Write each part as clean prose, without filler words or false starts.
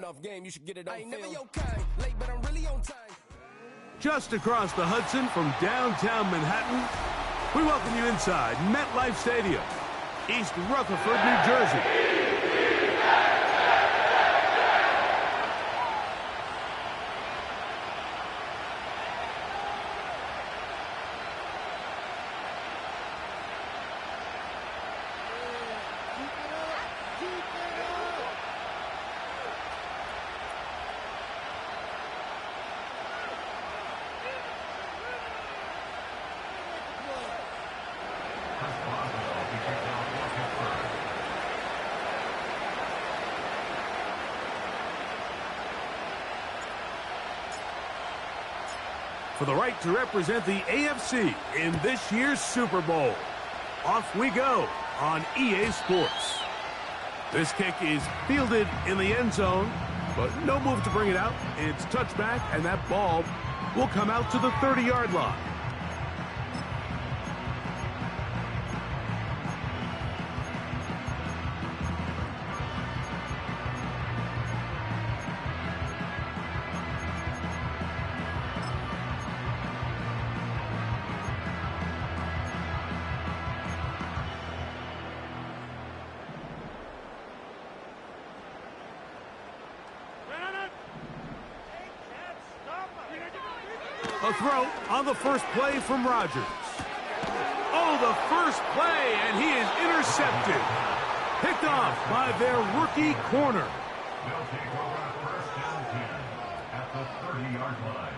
enough game, you should get it on film. I ain't never your kind, late, but I'm really on time. Just across the Hudson from downtown Manhattan, we welcome you inside MetLife Stadium, East Rutherford, New Jersey. For the right to represent the AFC in this year's Super Bowl. Off we go on EA Sports. This kick is fielded in the end zone, but no move to bring it out. It's touchback, and that ball will come out to the 30-yard line. A throw on the first play from Rodgers. Oh, the first play, and he is intercepted. Picked off by their rookie corner. They'll take over a first down 10 at the 30-yard line.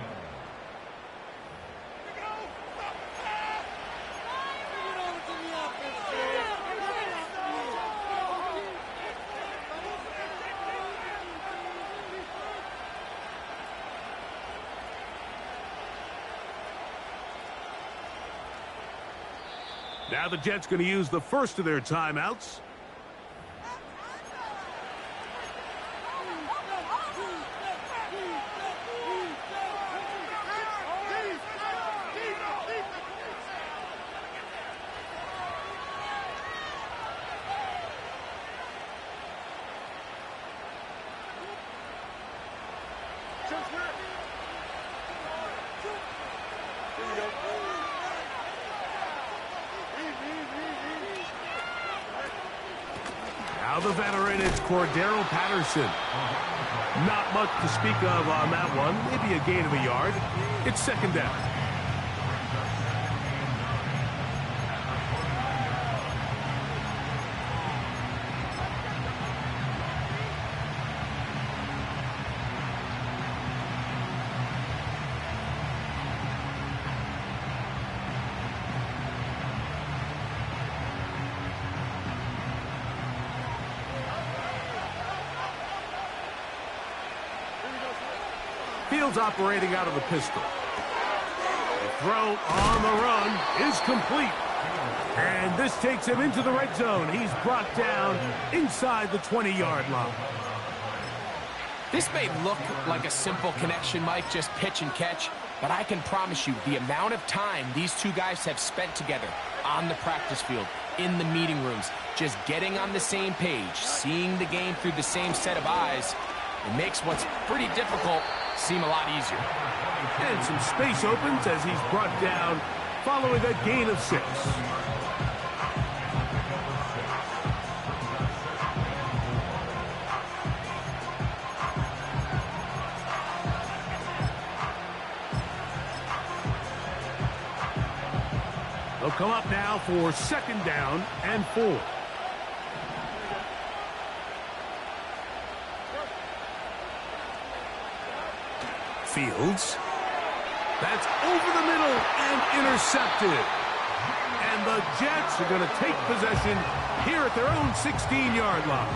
Now the Jets going to use the first of their timeouts. Now the veteran, it's Cordero Patterson. Not much to speak of on that one. Maybe a gain of a yard. It's second down. Fields operating out of the pistol. The throw on the run is complete. And this takes him into the red zone. He's brought down inside the 20-yard line. This may look like a simple connection, Mike, just pitch and catch, but I can promise you the amount of time these two guys have spent together on the practice field, in the meeting rooms, just getting on the same page, seeing the game through the same set of eyes, it makes what's pretty difficult seem a lot easier. And some space opens as he's brought down following a gain of 6. They'll come up now for second down and 4. Fields. That's over the middle and intercepted. And the Jets are going to take possession here at their own 16-yard line.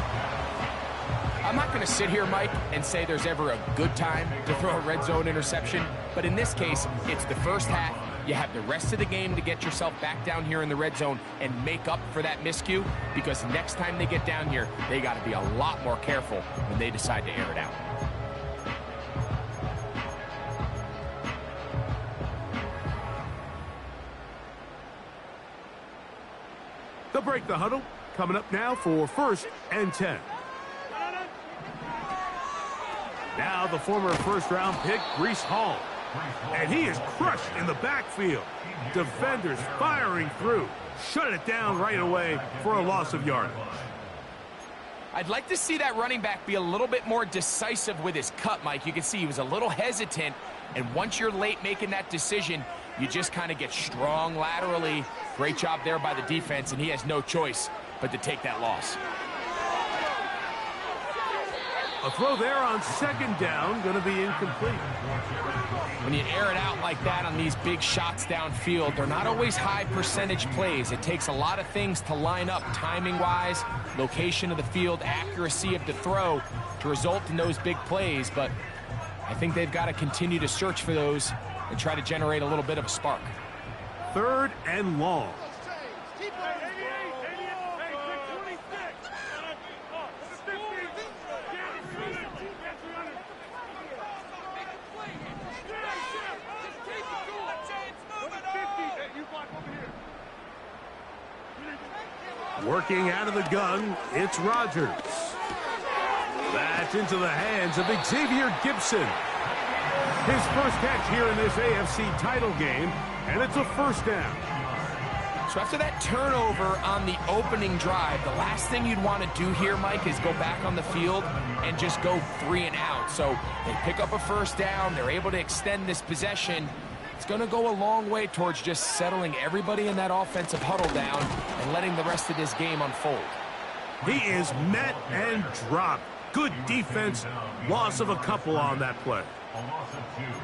I'm not going to sit here, Mike, and say there's ever a good time to throw a red zone interception, but in this case, it's the first half. You have the rest of the game to get yourself back down here in the red zone and make up for that miscue, because next time they get down here, they got to be a lot more careful when they decide to air it out. They'll break the huddle. Coming up now for first and 10. Now the former first-round pick, Breece Hall. And he is crushed in the backfield. Defenders firing through. Shut it down right away for a loss of yardage. I'd like to see that running back be a little bit more decisive with his cut, Mike. You can see he was a little hesitant, and once you're late making that decision, you just kind of get strong laterally. Great job there by the defense, and he has no choice but to take that loss. A throw there on second down, going to be incomplete. When you air it out like that on these big shots downfield, they're not always high percentage plays. It takes a lot of things to line up timing-wise, location of the field, accuracy of the throw to result in those big plays, but I think they've got to continue to search for those and try to generate a little bit of a spark. 3rd and long. Working out of the gun, it's Rodgers. That's into the hands of Xavier Gibson. His first catch here in this AFC title game, and it's a first down. So after that turnover on the opening drive, the last thing you'd want to do here, Mike, is go back on the field and just go 3 and out. So they pick up a first down. They're able to extend this possession. It's going to go a long way towards just settling everybody in that offensive huddle down and letting the rest of this game unfold. He is met and dropped. Good defense. Loss of a couple on that play.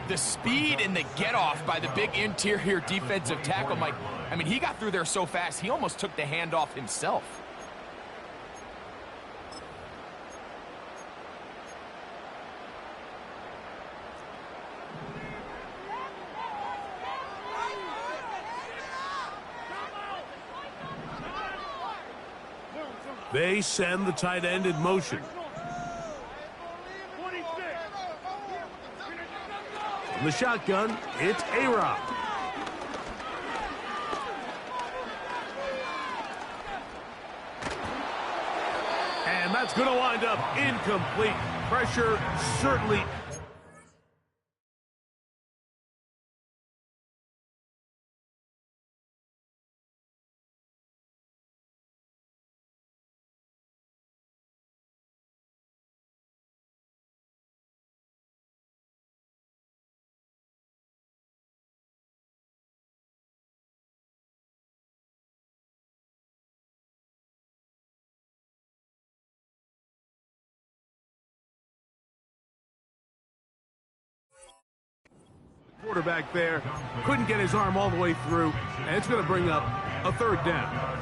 The speed and the get-off by the big interior defensive tackle, Mike. I mean, he got through there so fast, he almost took the handoff himself. They send the tight end in motion. From the shotgun, it's A-Rob. And that's going to wind up incomplete. Pressure certainly. Quarterback there, couldn't get his arm all the way through, and it's going to bring up a 3rd down.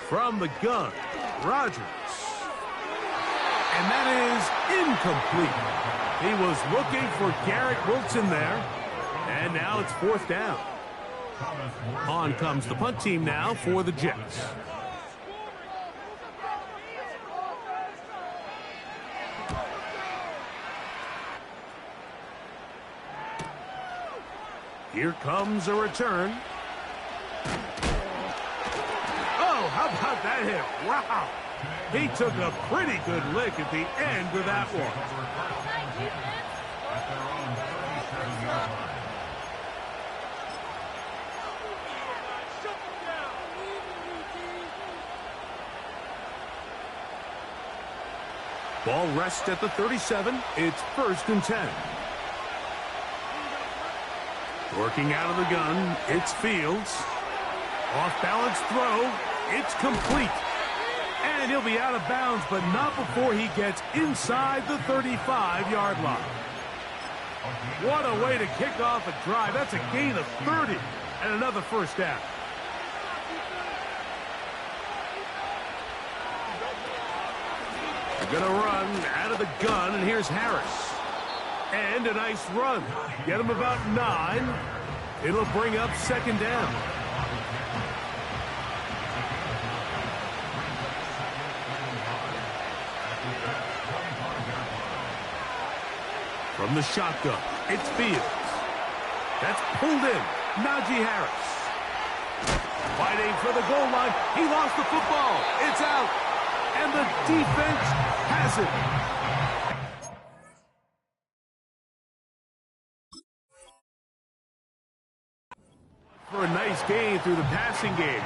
From the gun, Rodgers. And that is incomplete. He was looking for Garrett Wilson there. And now it's 4th down. On comes the punt team now for the Jets. Here comes a return. Oh, how about that hit? Wow. He took a pretty good lick at the end of that one. Ball rests at the 37. It's 1st and 10. Working out of the gun, it's Fields. Off-balance throw. It's complete. And he'll be out of bounds, but not before he gets inside the 35-yard line. What a way to kick off a drive. That's a gain of 30 and another first down. They're going to run out of the gun, and here's Harris. And a nice run. Get him about 9. It'll bring up 2nd down. From the shotgun, it's Fields. That's pulled in. Najee Harris. Fighting for the goal line. He lost the football. It's out. And the defense has it. For a nice gain through the passing game.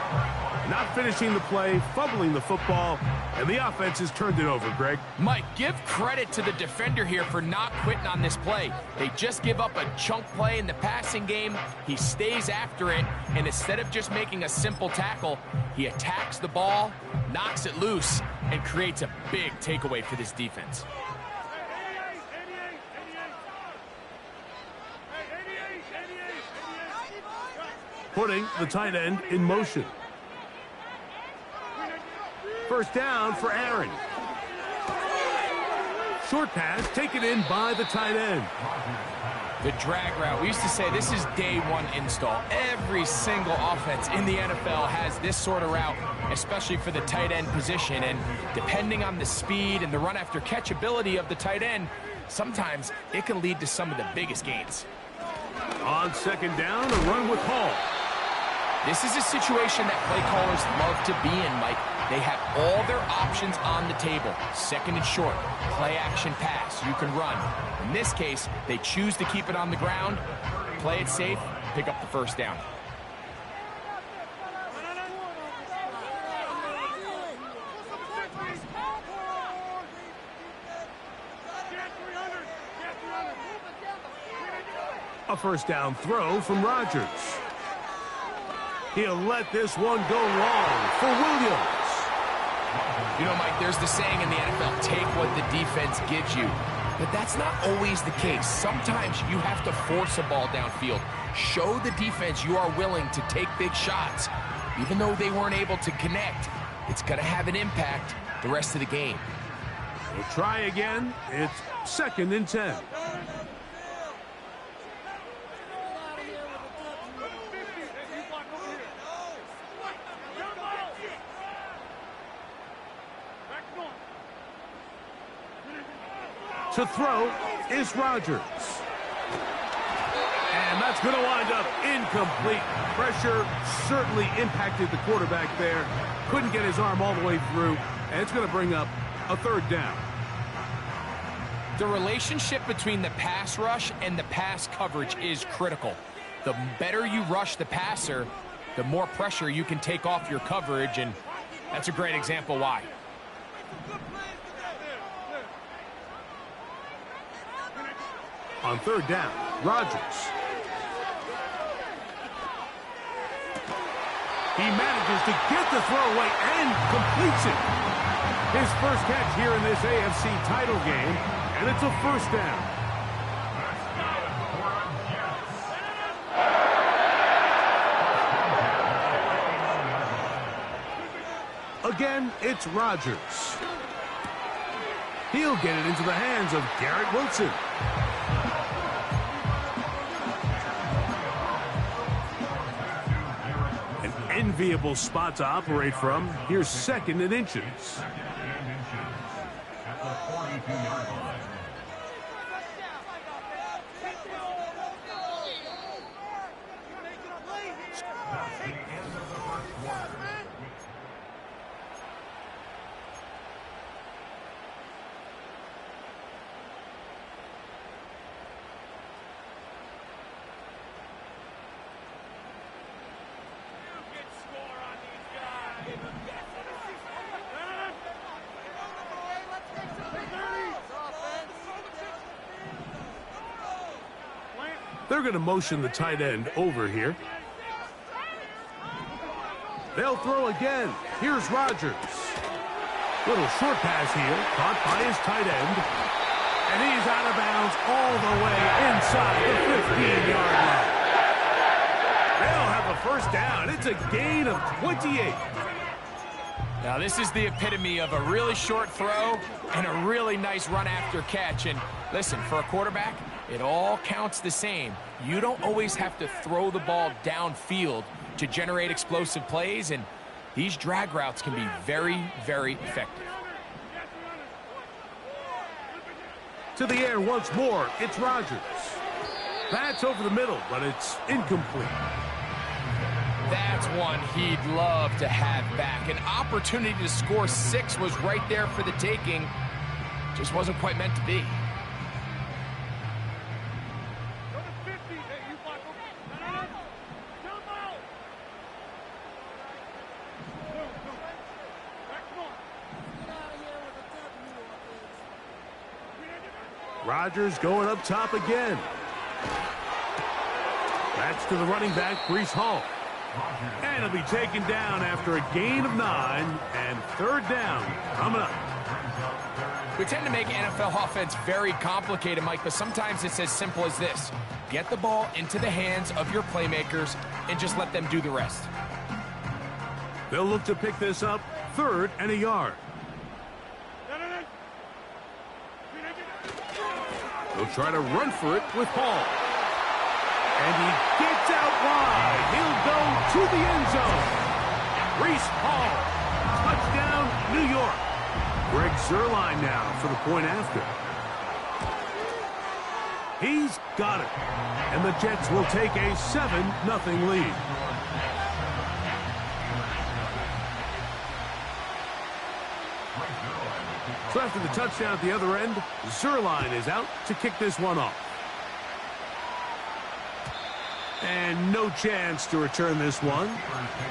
Not finishing the play, fumbling the football, and the offense has turned it over, Greg. Mike, give credit to the defender here for not quitting on this play. They just give up a chunk play in the passing game. He stays after it, and instead of just making a simple tackle, he attacks the ball, knocks it loose, and creates a big takeaway for this defense. Putting the tight end in motion. First down for Aaron. Short pass taken in by the tight end. The drag route. We used to say this is day one install. Every single offense in the NFL has this sort of route, especially for the tight end position. And depending on the speed and the run after catch ability of the tight end, sometimes it can lead to some of the biggest gains. On second down, a run with Hall. This is a situation that play callers love to be in, Mike. They have all their options on the table. Second and short, play action pass, you can run. In this case, they choose to keep it on the ground, play it safe, pick up the first down. A first down throw from Rodgers. He'll let this one go long for Williams. You know, Mike, there's the saying in the NFL, take what the defense gives you. But that's not always the case. Sometimes you have to force a ball downfield. Show the defense you are willing to take big shots. Even though they weren't able to connect, it's going to have an impact the rest of the game. We'll try again. It's second and 10. To throw is Rodgers. And that's going to wind up incomplete. Pressure certainly impacted the quarterback there. Couldn't get his arm all the way through. And it's going to bring up a third down. The relationship between the pass rush and the pass coverage is critical. The better you rush the passer, the more pressure you can take off your coverage. And that's a great example why. On third down, Rodgers. He manages to get the throw away and completes it. His first catch here in this AFC title game, and it's a first down. Again, it's Rodgers. He'll get it into the hands of Garrett Wilson. Enviable spot to operate from. Here's second and inches. At the 42-yard line. That's the end of the first quarter. They're going to motion the tight end over here. They'll throw again. Here's Rodgers. Little short pass here, caught by his tight end. And he's out of bounds all the way inside the 15-yard line. They'll have a first down. It's a gain of 28. Now, this is the epitome of a really short throw and a really nice run after catch. And listen, for a quarterback, it all counts the same. You don't always have to throw the ball downfield to generate explosive plays, and these drag routes can be very, very effective. To the air once more, it's Rodgers. That's over the middle, but it's incomplete. That's one he'd love to have back. An opportunity to score 6 was right there for the taking. Just wasn't quite meant to be. Rodgers going up top again. That's to the running back, Breece Hall. And he'll be taken down after a gain of 9, and 3rd down coming up. We tend to make NFL offense very complicated, Mike, but sometimes it's as simple as this. Get the ball into the hands of your playmakers and just let them do the rest. They'll look to pick this up, 3rd and a yard. They'll try to run for it with Hall. And he gets out wide. He'll go to the end zone. Breece Hall. Touchdown, New York. Greg Zuerlein now for the point after. He's got it. And the Jets will take a 7-0 lead. So after the touchdown at the other end, Zuerlein is out to kick this one off. And no chance to return this one.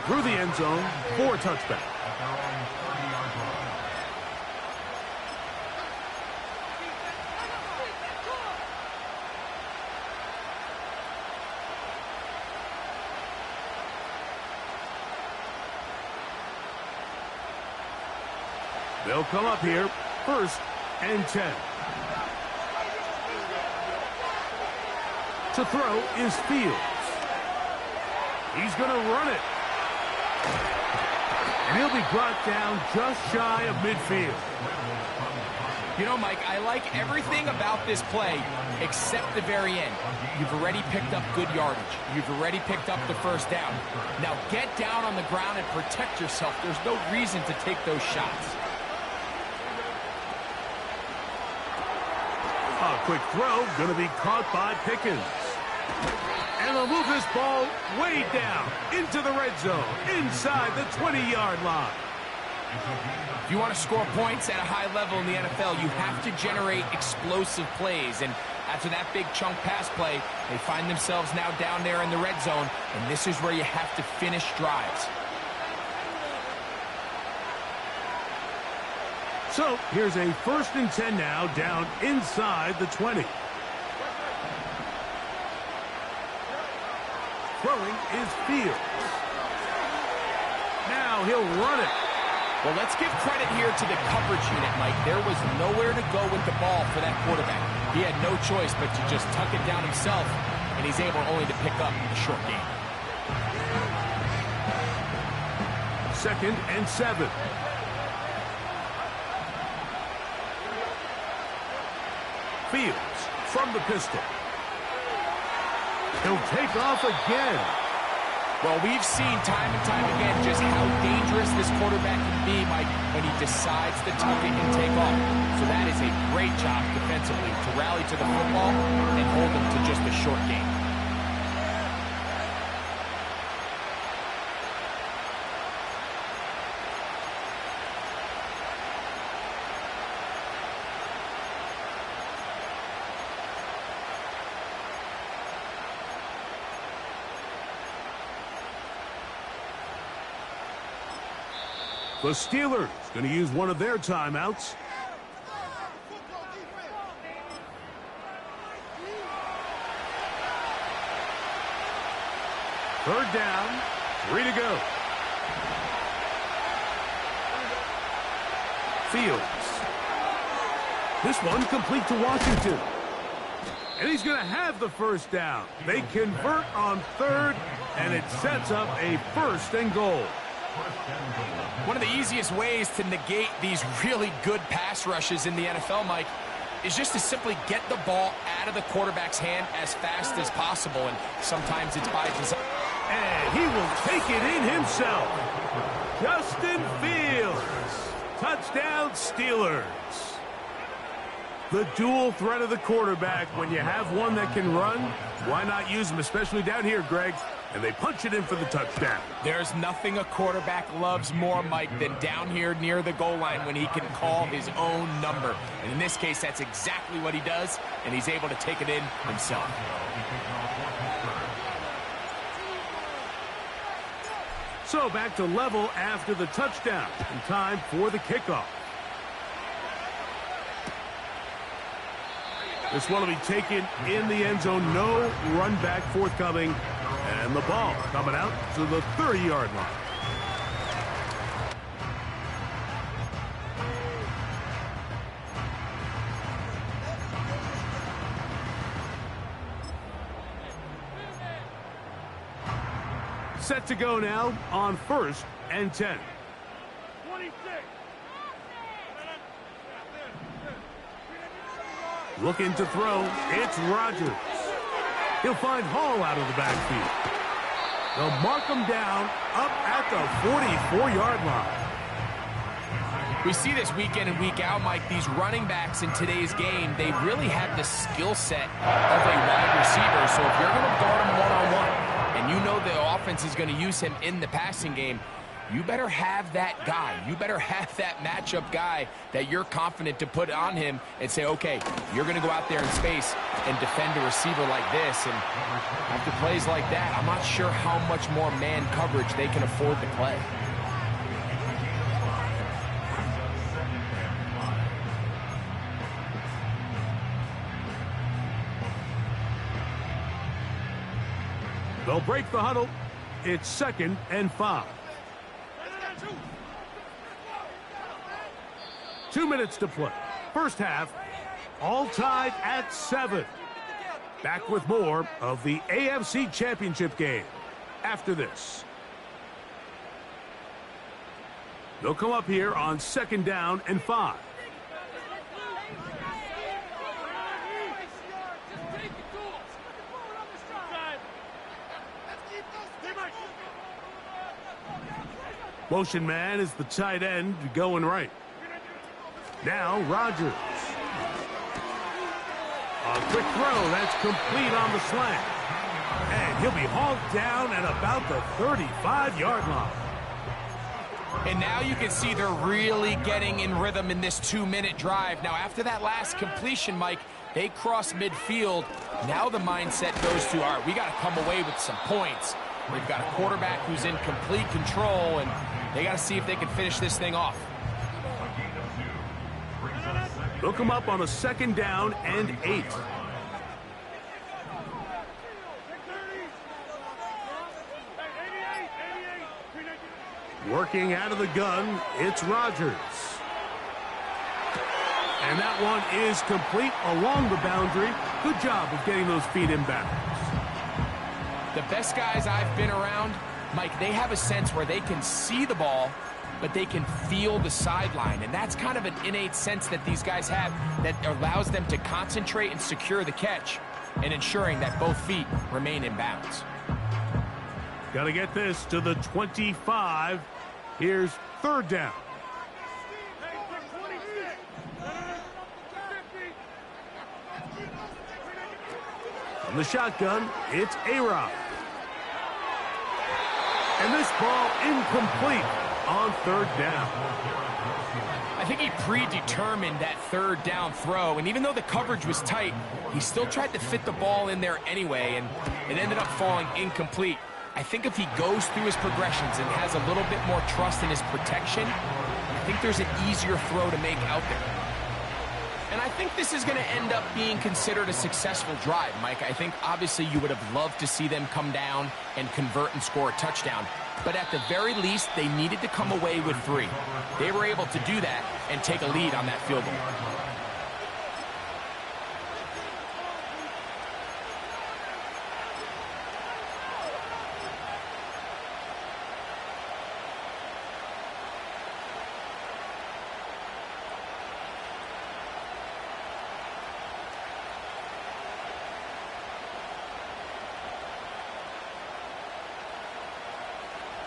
Through the end zone for a touchback. They'll come up here, 1st and 10. To throw is Fields. He's going to run it. And he'll be brought down just shy of midfield. You know, Mike, I like everything about this play except the very end. You've already picked up good yardage. You've already picked up the 1st down. Now get down on the ground and protect yourself. There's no reason to take those shots. A quick throw, going to be caught by Pickens. And they'll move this ball way down into the red zone, inside the 20-yard line. If you want to score points at a high level in the NFL, you have to generate explosive plays. And after that big chunk pass play, they find themselves now down there in the red zone, and this is where you have to finish drives. So here's a 1st and 10 now, down inside the 20. Throwing is Fields. Now he'll run it. Well, let's give credit here to the coverage unit, Mike. There was nowhere to go with the ball for that quarterback. He had no choice but to just tuck it down himself, and he's able only to pick up a short gain. 2nd and 7. Fields from the pistol. He'll take off again. Well, we've seen time and time again just how dangerous this quarterback can be, Mike, when he decides to tuck it and take off. So that is a great job defensively to rally to the football and hold him to just a short gain. The Steelers going to use one of their timeouts. Third down, 3 to go. Fields. This one complete to Washington. And he's going to have the 1st down. They convert on 3rd, and it sets up a 1st and goal. One of the easiest ways to negate these really good pass rushes in the NFL, Mike, is just to simply get the ball out of the quarterback's hand as fast as possible, and sometimes it's by design. And he will take it in himself. Justin Fields. Touchdown, Steelers. The dual threat of the quarterback. When you have one that can run, why not use him, especially down here, Greg? And they punch it in for the touchdown. There's nothing a quarterback loves more, Mike, than down here near the goal line when he can call his own number. And in this case, that's exactly what he does, and he's able to take it in himself. So back to level after the touchdown, and time for the kickoff. This one will be taken in the end zone. No run back forthcoming. And the ball coming out to the 30-yard line. Set to go now on 1st and 10. 26. Looking to throw. It's Rodgers. He'll find Hall out of the backfield. They'll mark him down up at the 44-yard line. We see this week in and week out, Mike, these running backs in today's game, they really have the skill set of a wide receiver. So if you're going to guard him one-on-one, and you know the offense is going to use him in the passing game, you better have that guy. You better have that matchup guy that you're confident to put on him and say, okay, you're going to go out there in space and defend a receiver like this. And after plays like that, I'm not sure how much more man coverage they can afford to play. They'll break the huddle. It's 2nd and 5. 2 minutes to play. First half, all tied at 7. Back with more of the AFC Championship game after this. They'll come up here on 2nd down and 5. Motion man is the tight end going right. Now Rodgers. A quick throw that's complete on the slant. And he'll be hauled down at about the 35-yard line. And now you can see they're really getting in rhythm in this 2-minute drive. Now after that last completion, Mike, they cross midfield. Now the mindset goes to, all right, we got to come away with some points. They've got a quarterback who's in complete control, and they got to see if they can finish this thing off. They'll come up on a 2nd down and 8. Working out of the gun, it's Rodgers. And that one is complete along the boundary. Good job of getting those feet in bounds. The best guys I've been around, Mike, they have a sense where they can see the ball, but they can feel the sideline. And that's kind of an innate sense that these guys have that allows them to concentrate and secure the catch and ensuring that both feet remain in bounds. Got to get this to the 25. Here's 3rd down. From the shotgun, it's A-Rod. And this ball incomplete on 3rd down. I think he predetermined that 3rd down throw, and even though the coverage was tight, he still tried to fit the ball in there anyway, and it ended up falling incomplete. I think if he goes through his progressions and has a little bit more trust in his protection, I think there's an easier throw to make out there. And I think this is going to end up being considered a successful drive, Mike. I think obviously you would have loved to see them come down and convert and score a touchdown. But at the very least, they needed to come away with 3. They were able to do that and take a lead on that field goal.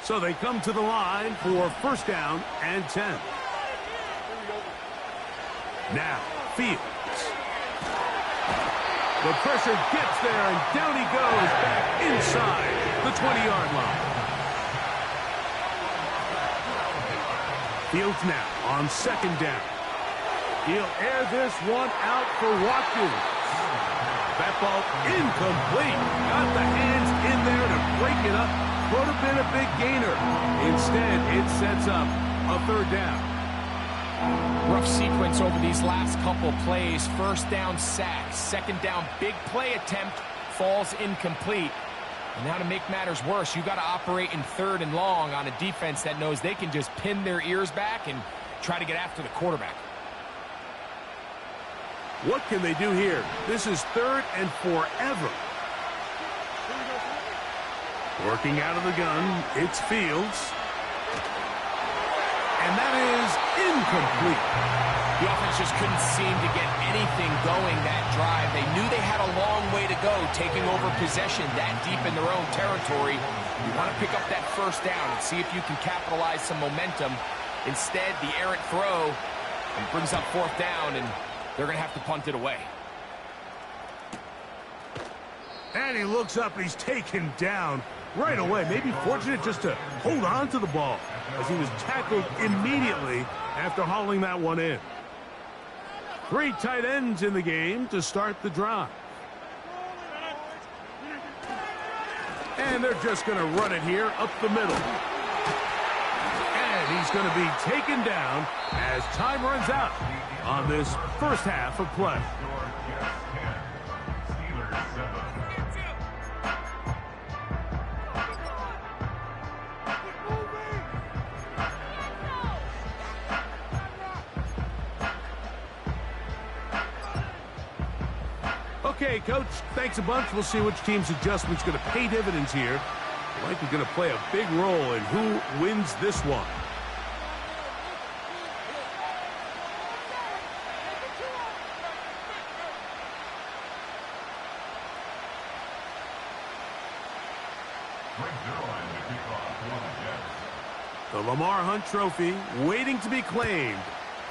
So they come to the line for 1st down and 10. Now, field. The pressure gets there, and down he goes back inside the 20-yard line. Fields now on second down. He'll air this one out for Watkins. That ball incomplete. Got the hands in there to break it up. Would have been a big gainer. Instead, it sets up a third down. Rough sequence over these last couple plays. First down, sack. Second down, big play attempt, falls incomplete. And now to make matters worse, you got to operate in third and long on a defense that knows they can just pin their ears back and try to get after the quarterback. What can they do here? This is third and forever. Working out of the gun, it's Fields. And that is incomplete. The offense just couldn't seem to get anything going that drive. They knew they had a long way to go taking over possession that deep in their own territory. You want to pick up that first down and see if you can capitalize some momentum. Instead, the errant throw brings up fourth down, and they're going to have to punt it away. And he looks up, he's taken down right away. Maybe fortunate just to hold on to the ball as he was tackled immediately after hauling that one in. 3 tight ends in the game to start the drive. And they're just going to run it here up the middle. And he's going to be taken down as time runs out on this first half of play. Okay, Coach, thanks a bunch. We'll see which team's adjustment's going to pay dividends here. I think we're going to play a big role in who wins this one. The Lamar Hunt Trophy waiting to be claimed.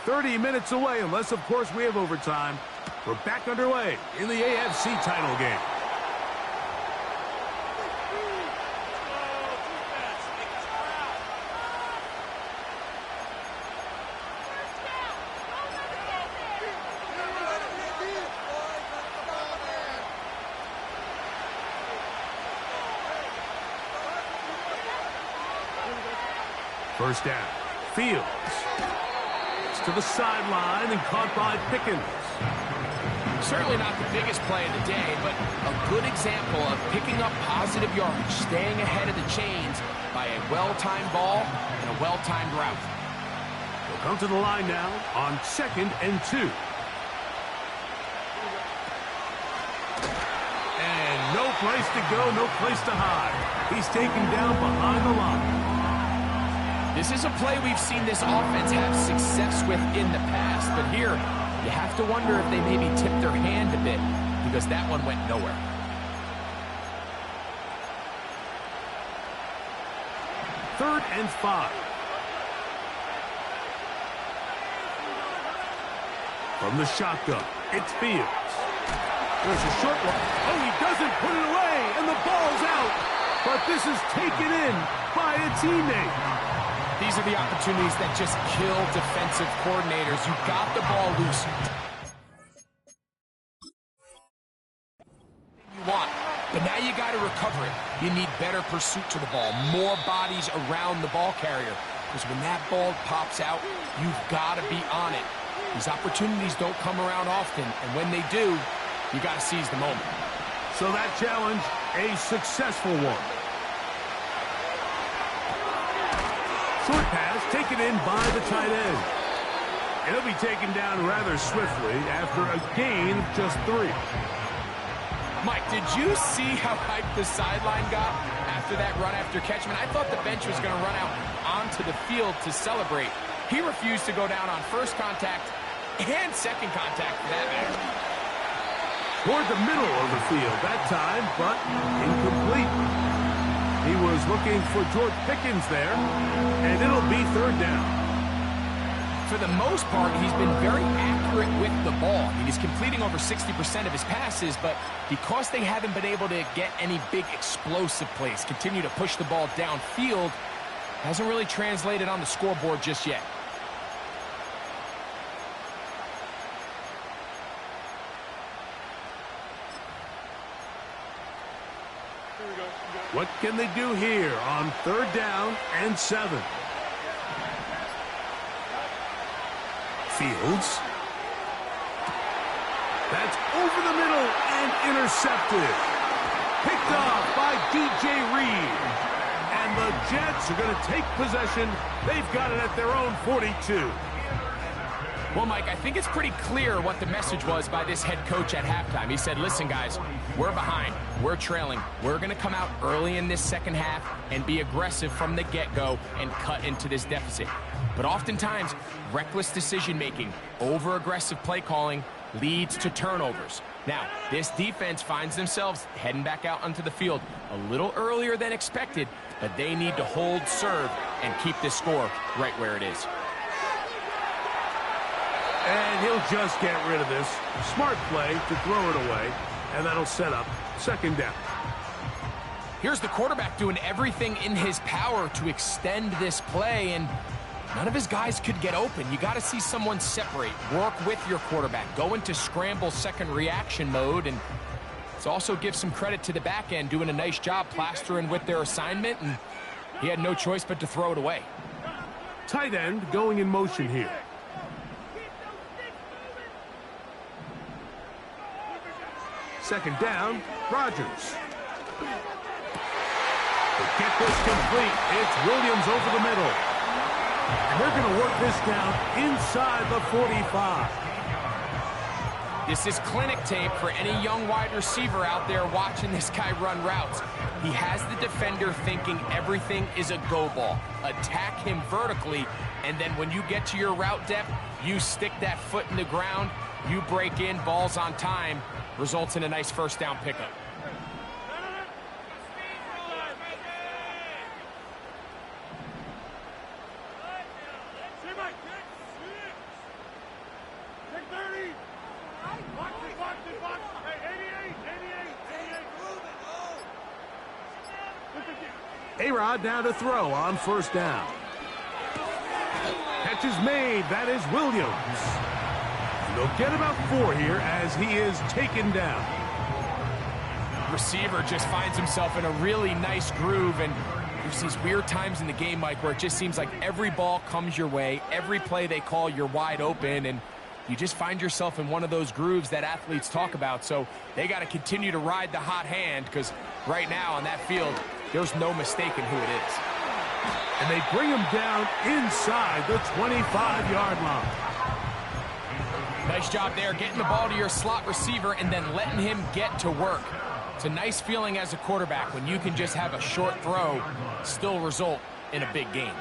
30 minutes away, unless, of course, we have overtime. We're back underway in the AFC title game. First down. Fields. It's to the sideline and caught by Pickens. Certainly not the biggest play of the day, but a good example of picking up positive yardage, staying ahead of the chains by a well-timed ball and a well-timed route. We'll come to the line now on 2nd and 2. And no place to go, no place to hide. He's taken down behind the line. This is a play we've seen this offense have success with in the past, but here you have to wonder if they maybe tipped their hand a bit because that one went nowhere. Third and 5. From the shotgun, it's Fields. There's a short one. Oh, he doesn't put it away, and the ball's out. But this is taken in by a teammate. These are the opportunities that just kill defensive coordinators. You got the ball loose. You want, but now you got to recover it. You need better pursuit to the ball, more bodies around the ball carrier. Because when that ball pops out, you've got to be on it. These opportunities don't come around often, and when they do, you got to seize the moment. So that challenge, a successful one. Short pass taken in by the tight end. It'll be taken down rather swiftly after a gain of just 3. Mike, did you see how hyped the sideline got after that run after catch? I thought the bench was going to run out onto the field to celebrate. He refused to go down on first contact and second contact for that matter. Toward the middle of the field that time, but incomplete. He was looking for George Pickens there, and it'll be third down. for the most part, he's been very accurate with the ball. I mean, he's completing over 60% of his passes, but because they haven't been able to get any big explosive plays, continue to push the ball downfield, hasn't really translated on the scoreboard just yet. What can they do here on 3rd down and 7? Fields. That's over the middle and intercepted. Picked off by DJ Reed. And the Jets are going to take possession. They've got it at their own 42. Well, Mike, I think it's pretty clear what the message was by this head coach at halftime. He said, listen, guys, we're behind. We're trailing. We're going to come out early in this second half and be aggressive from the get-go and cut into this deficit. But oftentimes, reckless decision-making, over-aggressive play calling leads to turnovers. Now, this defense finds themselves heading back out onto the field a little earlier than expected, but they need to hold serve and keep this score right where it is. And he'll just get rid of this. Smart play to throw it away, and that'll set up 2nd down. Here's the quarterback doing everything in his power to extend this play, and none of his guys could get open. You got to see someone separate, work with your quarterback, go into scramble second reaction mode, and let's also give some credit to the back end doing a nice job plastering with their assignment, and he had no choice but to throw it away. Tight end going in motion here. Second down, Rodgers. To get this complete, it's Williams over the middle. And they're going to work this down inside the 45. This is clinic tape for any young wide receiver out there watching this guy run routes. He has the defender thinking everything is a go ball. Attack him vertically, and then when you get to your route depth, you stick that foot in the ground, you break in, balls on time, results in a nice 1st down pickup. A-Rod now to throw on 1st down. Catch is made. That is Williams. They'll get about 4 here as he is taken down. Receiver just finds himself in a really nice groove, and there's these weird times in the game, Mike, where it just seems like every ball comes your way, every play they call, you're wide open, and you just find yourself in one of those grooves that athletes talk about. So they got to continue to ride the hot hand, because right now on that field, there's no mistaking who it is. And they bring him down inside the 25-yard line. Nice job there, getting the ball to your slot receiver and then letting him get to work. It's a nice feeling as a quarterback when you can just have a short throw, still result in a big game.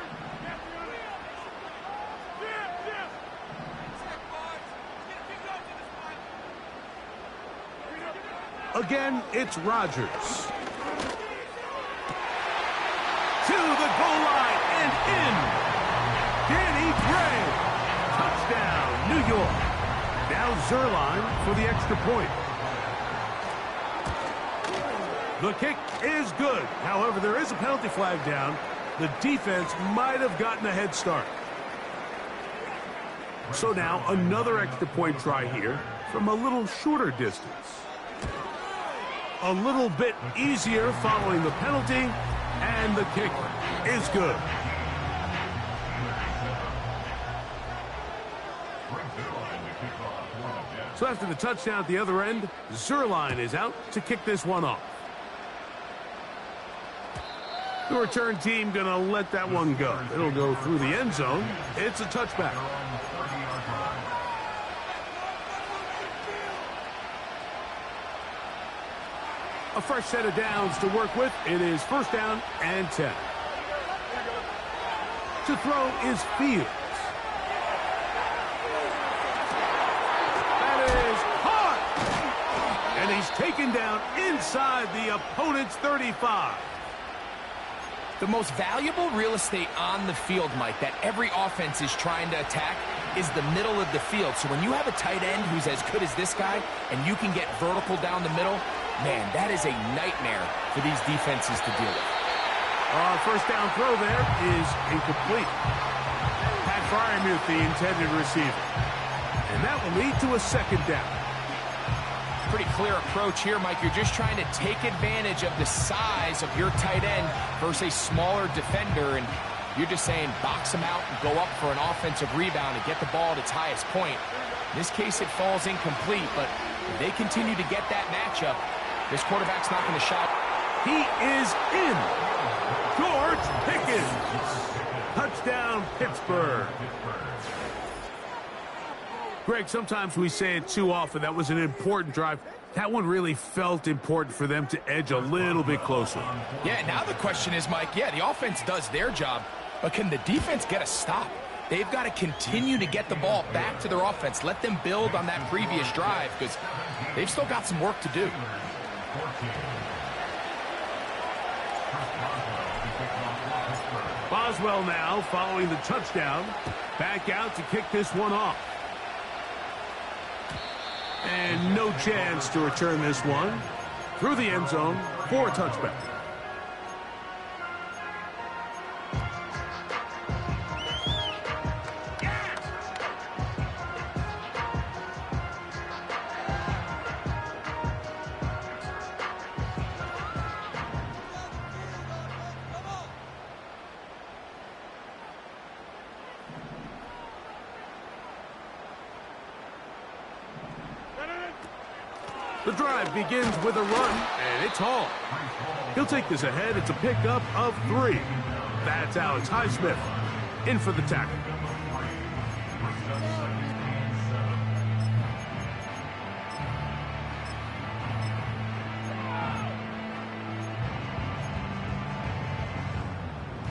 Again, it's Rodgers. To the goal line and in. Danny Gray. Touchdown, New York. Now Zerline for the extra point. The kick is good. However, there is a penalty flag down. The defense might have gotten a head start. So now another extra point try here from a little shorter distance. A little bit easier following the penalty, and the kick is good. So after the touchdown at the other end, Zerline is out to kick this one off. The return team going to let that one go. It'll go through the end zone. It's a touchback. A fresh set of downs to work with. It is 1st down and 10. To throw is Fields. That is caught! And he's taken down inside the opponent's 35. The most valuable real estate on the field, Mike, that every offense is trying to attack is the middle of the field. So when you have a tight end who's as good as this guy, and you can get vertical down the middle, man, that is a nightmare for these defenses to deal with. First down throw there is incomplete. Pat Fryermuth, the intended receiver. And that will lead to a second down. Pretty clear approach here, Mike. You're just trying to take advantage of the size of your tight end versus a smaller defender, and you're just saying box him out and go up for an offensive rebound and get the ball at its highest point. In this case, it falls incomplete, but if they continue to get that matchup, this quarterback's not going to shot. He is in. George Pickens. Touchdown, Pittsburgh. Greg, sometimes we say it too often. That was an important drive. That one really felt important for them to edge a little bit closer. Yeah, now the question is, Mike, yeah, the offense does their job, but can the defense get a stop? They've got to continue to get the ball back to their offense. Let them build on that previous drive because they've still got some work to do. Boswell now following the touchdown. Back out to kick this one off. And no chance to return this one through the end zone for a touchback. The drive begins with a run, and it's Hall. He'll take this ahead. It's a pickup of 3. That's Alex Highsmith in for the tackle.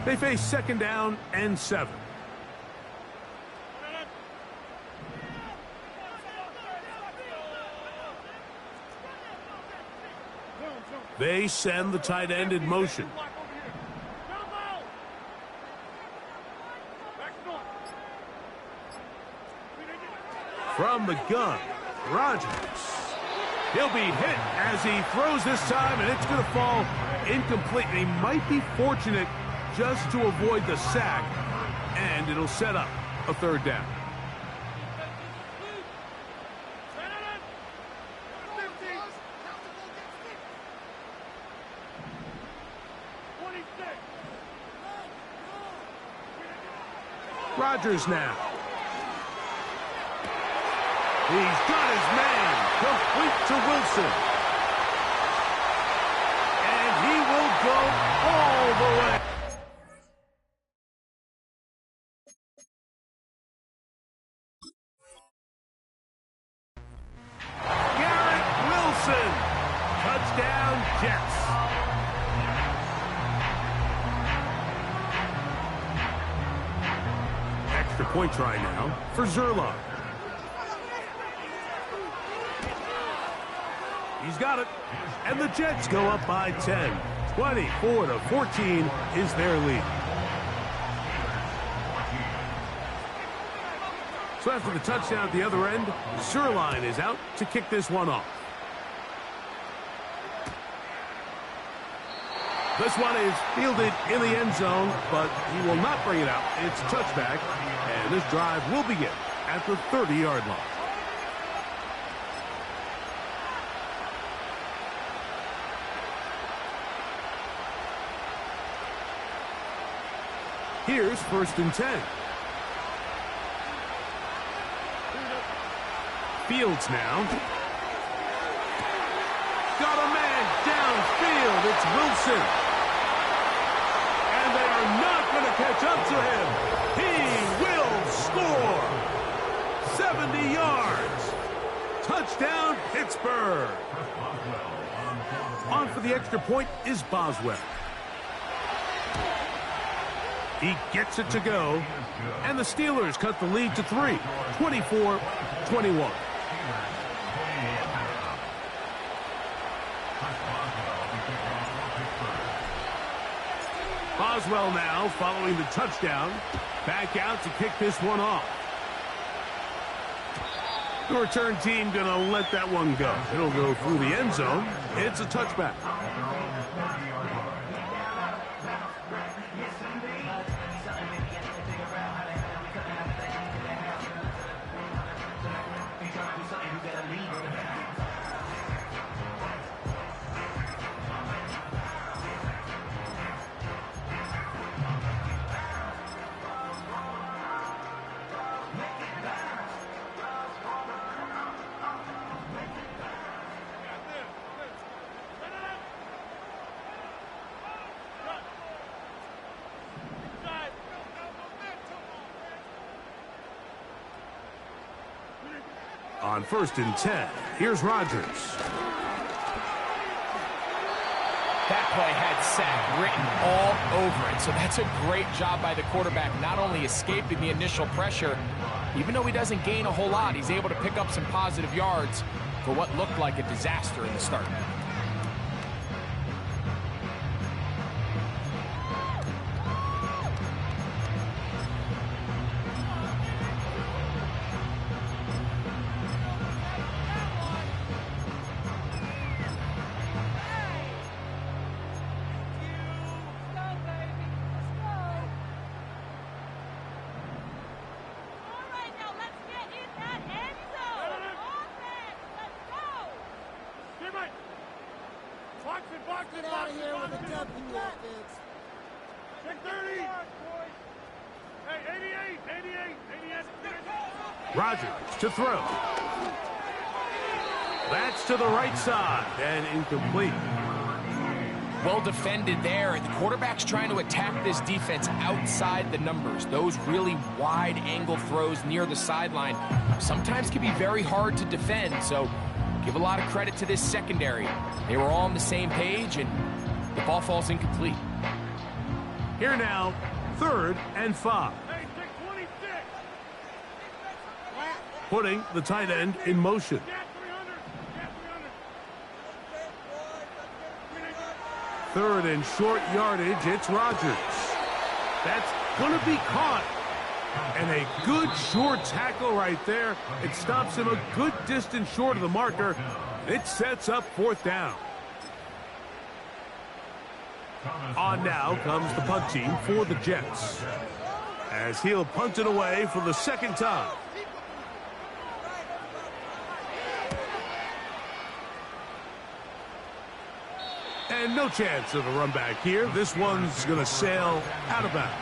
They face second down and 7. They send the tight end in motion. From the gun, Rodgers. He'll be hit as he throws this time, and it's going to fall incomplete. He might be fortunate just to avoid the sack, and it'll set up a third down. Rodgers now. He's got his man. Complete to Wilson. And he will go all the way. Garrett Wilson. Touchdown, Jets. Extra point try now for Zerline. He's got it. And the Jets go up by 10. 24-14 is their lead. So after the touchdown at the other end, Zerline is out to kick this one off. This one is fielded in the end zone, but he will not bring it out. It's a touchback, and this drive will begin at the 30-yard line. Here's 1st and 10. Fields now. Got a man downfield. It's Wilson. And they are not going to catch up to him. He will score. 70 yards. Touchdown, Pittsburgh. On for the extra point is Boswell. He gets it to go. And the Steelers cut the lead to 3. 24-21. Boswell now following the touchdown. Back out to kick this one off. The return team going to let that one go. It'll go through the end zone. It's a touchback. On 1st and 10, here's Rodgers. That play had sack written all over it, so that's a great job by the quarterback, not only escaping the initial pressure, even though he doesn't gain a whole lot, he's able to pick up some positive yards for what looked like a disaster in the start. Get out of here with a W offense. Check 30. Hey, 88. Rodgers to throw. That's to the right side and incomplete. Well defended there. The quarterback's trying to attack this defense outside the numbers. Those really wide angle throws near the sideline sometimes can be very hard to defend, so give a lot of credit to this secondary. They were all on the same page, and the ball falls incomplete. Here now, 3rd and 5. Hey, 626. Putting the tight end in motion. Got 300. 3rd and short yardage, it's Rodgers. That's going to be caught. And a good short tackle right there. It stops him a good distance short of the marker. It sets up 4th down. On now comes the punt team for the Jets, as he'll punt it away for the 2nd time. And no chance of a run back here. This one's going to sail out of bounds.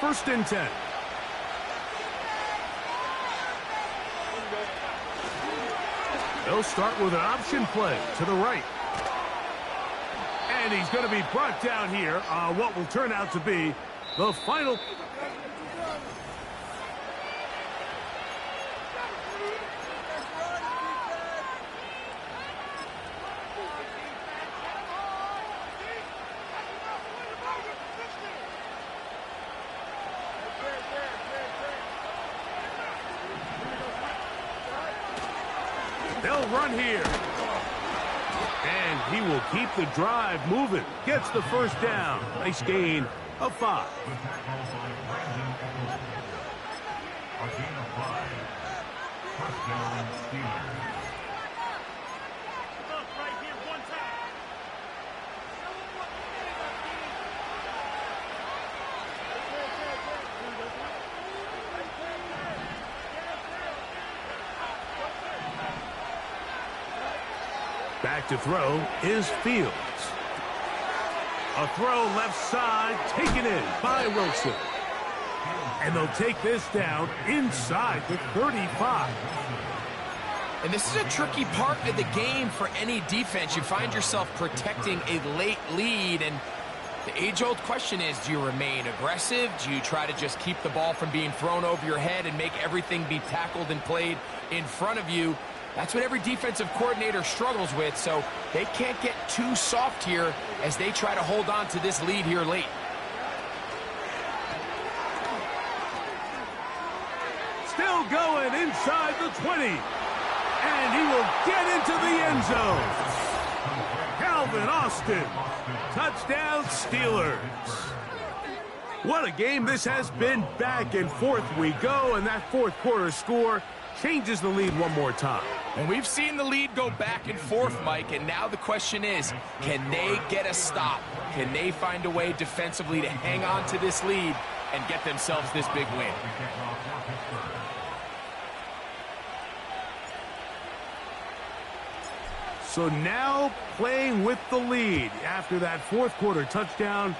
First and 10. They'll start with an option play to the right. And he's going to be brought down here on what will turn out to be the final. They'll run here. And he will keep the drive moving. Gets the 1st down. Nice gain of 5. A gain of 5. Touchdown, Steelers. Right here, one time. Back to throw is Fields. A throw left side, taken in by Wilson. And they'll take this down inside the 35. And this is a tricky part of the game for any defense. You find yourself protecting a late lead, and the age-old question is, do you remain aggressive? Do you try to just keep the ball from being thrown over your head and make everything be tackled and played in front of you? That's what every defensive coordinator struggles with, so they can't get too soft here as they try to hold on to this lead here late. Still going inside the 20. And he will get into the end zone. Calvin Austin. Touchdown, Steelers. What a game this has been. Back and forth we go, and that fourth quarter score changes the lead one more time. And we've seen the lead go back and forth, Mike, and now the question is, can they get a stop? Can they find a way defensively to hang on to this lead and get themselves this big win? So now playing with the lead after that fourth quarter touchdown,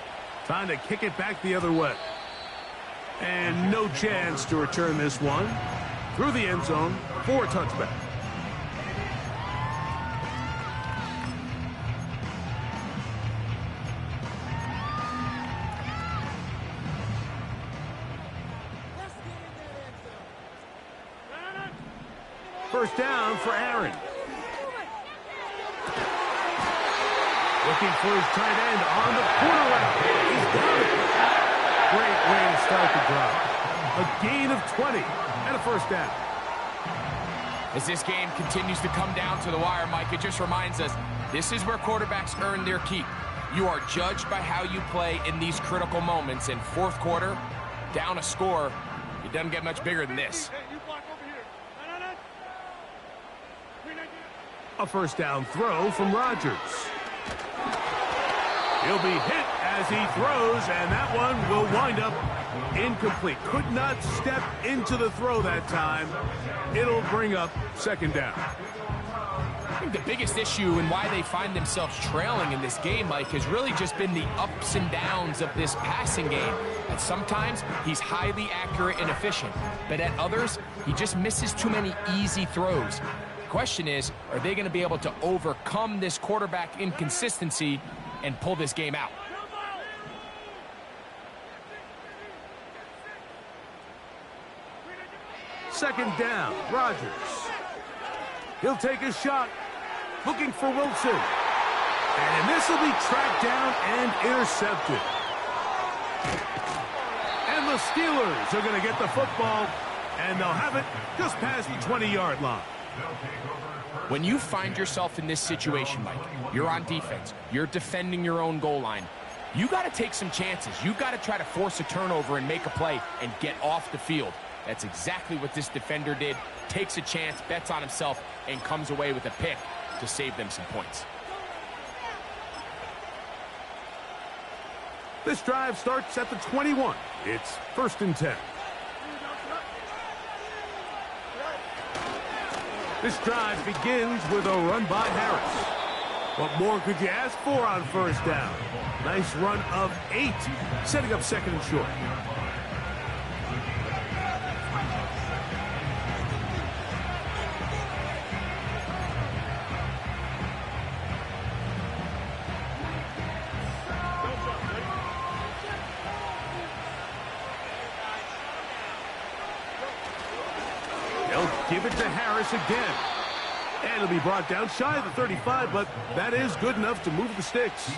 time to kick it back the other way. And no chance to return this one through the end zone for a touchback. First down for Aaron. Looking for his tight end on the corner route. He's got it. Great way to start the drive. A gain of 20 and a first down. As this game continues to come down to the wire, Mike, it just reminds us this is where quarterbacks earn their keep. You are judged by how you play in these critical moments. In fourth quarter, down a score, it doesn't get much bigger than this. A first down throw from Rodgers. He'll be hit as he throws, and that one will wind up incomplete. Could not step into the throw that time. It'll bring up second down. I think the biggest issue and why they find themselves trailing in this game, Mike, has really just been the ups and downs of this passing game. And sometimes he's highly accurate and efficient, but at others, he just misses too many easy throws. The question is, are they going to be able to overcome this quarterback inconsistency and pull this game out? Second down, Rodgers. He'll take a shot, looking for Wilson. And this will be tracked down and intercepted. And the Steelers are going to get the football, and they'll have it just past the 20-yard line. When you find yourself in this situation, Mike, you're on defense, you're defending your own goal line, you got to take some chances. You got to try to force a turnover and make a play and get off the field. That's exactly what this defender did. Takes a chance, bets on himself, and comes away with a pick to save them some points. This drive starts at the 21. It's first and 10. This drive begins with a run by Harris. What more could you ask for on first down? Nice run of 8, setting up second and short. Give it to Harris again. And it'll be brought down shy of the 35, but that is good enough to move the sticks.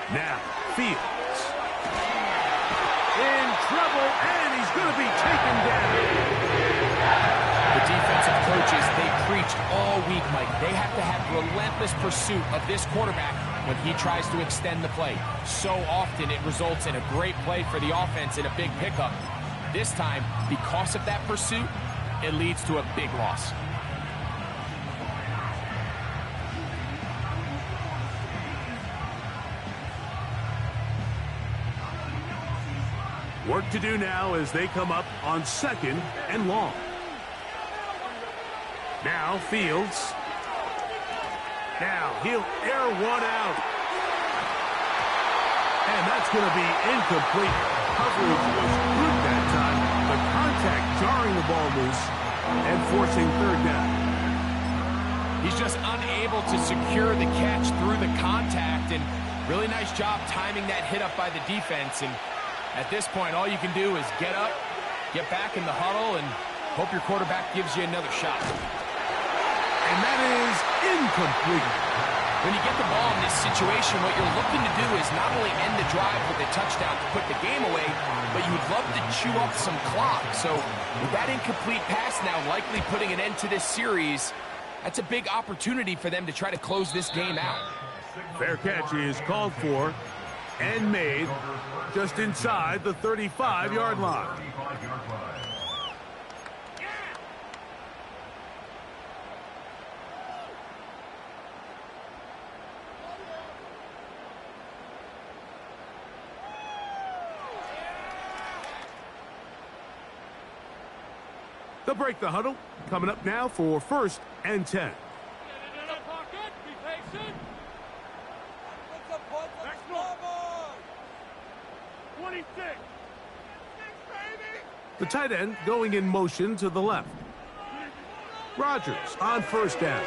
Now, Fields. In trouble, and he's going to be taken down. The defensive coaches, they preached all week, Mike. They have to have relentless pursuit of this quarterback when he tries to extend the play. So often it results in a great play for the offense and a big pickup. This time, because of that pursuit, it leads to a big loss. Work to do now as they come up on second and long. Now Fields. Now he'll air one out. And that's going to be incomplete. Coverage was good that time. The contact jarring the ball loose and forcing third down. He's just unable to secure the catch through the contact, and really nice job timing that hit up by the defense. And at this point, all you can do is get up, get back in the huddle, and hope your quarterback gives you another shot. And that is incomplete. When you get the ball in this situation, what you're looking to do is not only end the drive with a touchdown to put the game away, but you would love to chew up some clock. So with that incomplete pass now likely putting an end to this series, that's a big opportunity for them to try to close this game out. Fair catch is called for and made just inside the 35-yard line. They'll break the huddle. Coming up now for 1st and 10. 26. The tight end going in motion to the left. Rodgers on 1st down.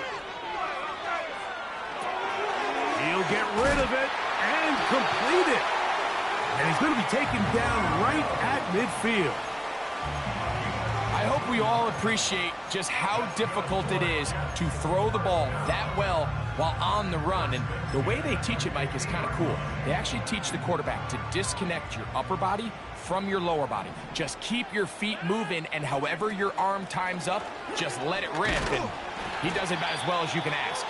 He'll get rid of it and complete it. And he's going to be taken down right at midfield. I hope we all appreciate just how difficult it is to throw the ball that well while on the run. And the way they teach it, Mike, is kind of cool. They actually teach the quarterback to disconnect your upper body from your lower body. Just keep your feet moving, and however your arm times up, just let it rip. And he does it about as well as you can ask.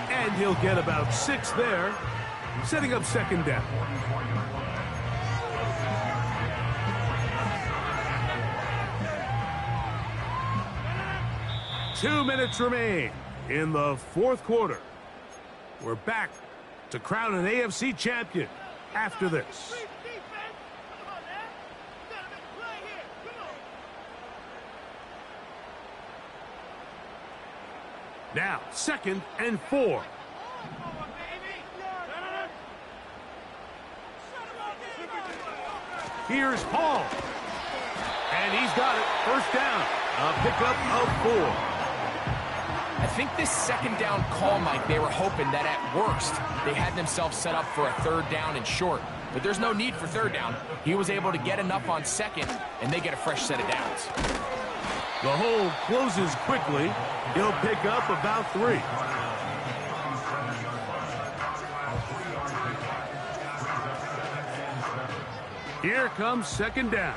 And he'll get about 6 there, setting up 2nd down. Two minutes remain in the 4th quarter. We're back to crown an AFC champion after this. Now, 2nd and 4. Here's Paul. And he's got it. 1st down. A pickup of 4. I think this 2nd down call, Mike, they were hoping that at worst they had themselves set up for a 3rd down and short. But there's no need for 3rd down. He was able to get enough on 2nd, and they get a fresh set of downs. The hole closes quickly. He'll pick up about 3. Here comes 2nd down.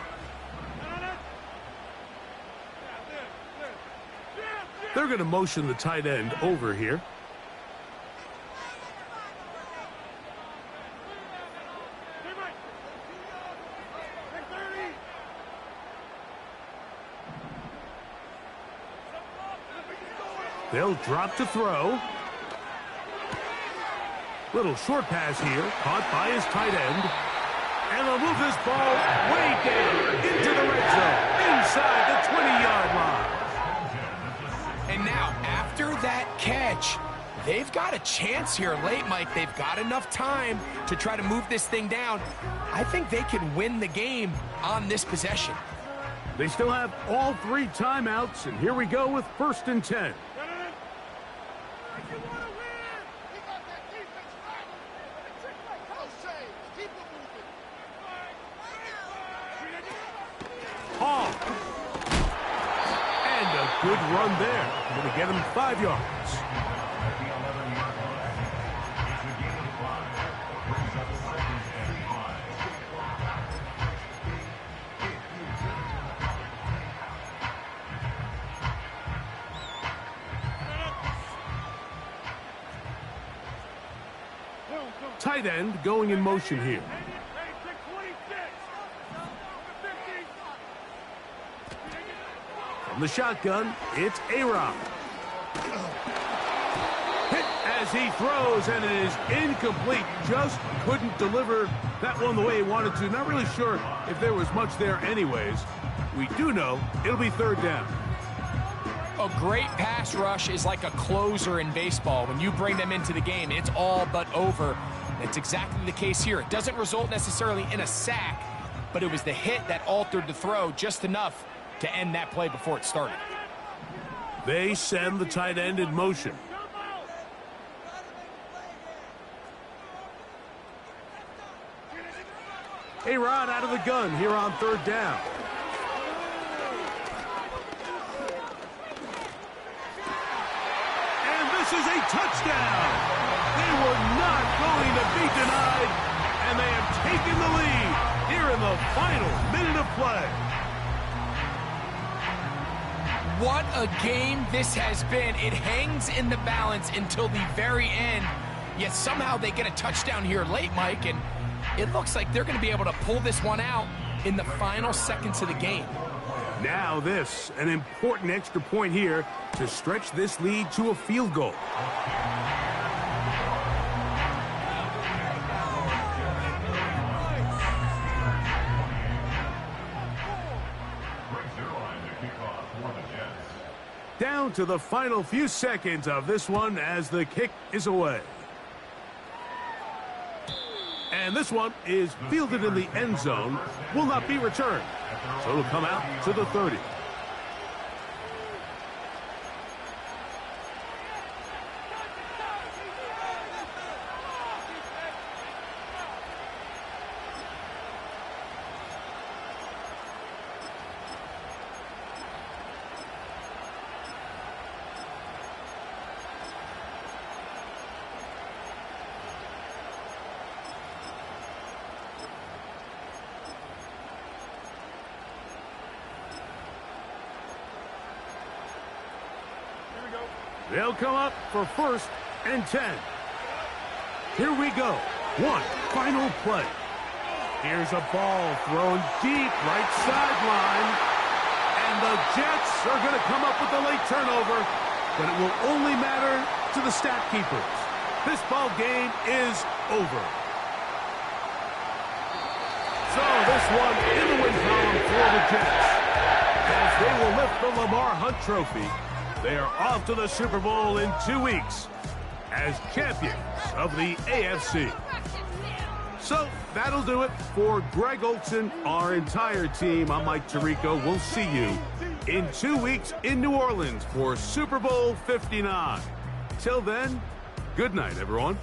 They're going to motion the tight end over here. They'll drop to throw. Little short pass here, caught by his tight end. And they'll move this ball way down into the red zone, inside the 20-yard line. And now, after that catch, they've got a chance here late, Mike. They've got enough time to try to move this thing down. I think they can win the game on this possession. They still have all 3 timeouts, and here we go with 1st and 10. Paul. And a good run there. Going to get him 5 yards. Tight end going in motion here. From the shotgun, it's A-Rob. Hit as he throws, and it is incomplete. Just couldn't deliver that one the way he wanted to. Not really sure if there was much there anyways. We do know it'll be 3rd down. A great pass rush is like a closer in baseball. When you bring them into the game, it's all but over. It's exactly the case here. It doesn't result necessarily in a sack, but it was the hit that altered the throw just enough to end that play before it started. They send the tight end in motion. A-Rod out of the gun here on third down. And this is a touchdown. They were not going to be denied, and they have taken the lead here in the final minute of play. What a game this has been. It hangs in the balance until the very end, yet somehow they get a touchdown here late, Mike, and it looks like they're going to be able to pull this one out in the final seconds of the game. Now this, an important extra point here to stretch this lead to a field goal. Down to the final few seconds of this one as the kick is away. And this one is fielded in the end zone, will not be returned. So it'll come out to the 30. They'll come up for 1st and 10. Here we go. One final play. Here's a ball thrown deep right sideline. And the Jets are going to come up with a late turnover, but it will only matter to the stat keepers. This ball game is over. So this one in the win column for the Jets, as they will lift the Lamar Hunt Trophy. They are off to the Super Bowl in 2 weeks as champions of the AFC. So that'll do it for Greg Olson, our entire team. I'm Mike Tirico. We'll see you in 2 weeks in New Orleans for Super Bowl 59. Till then, good night, everyone.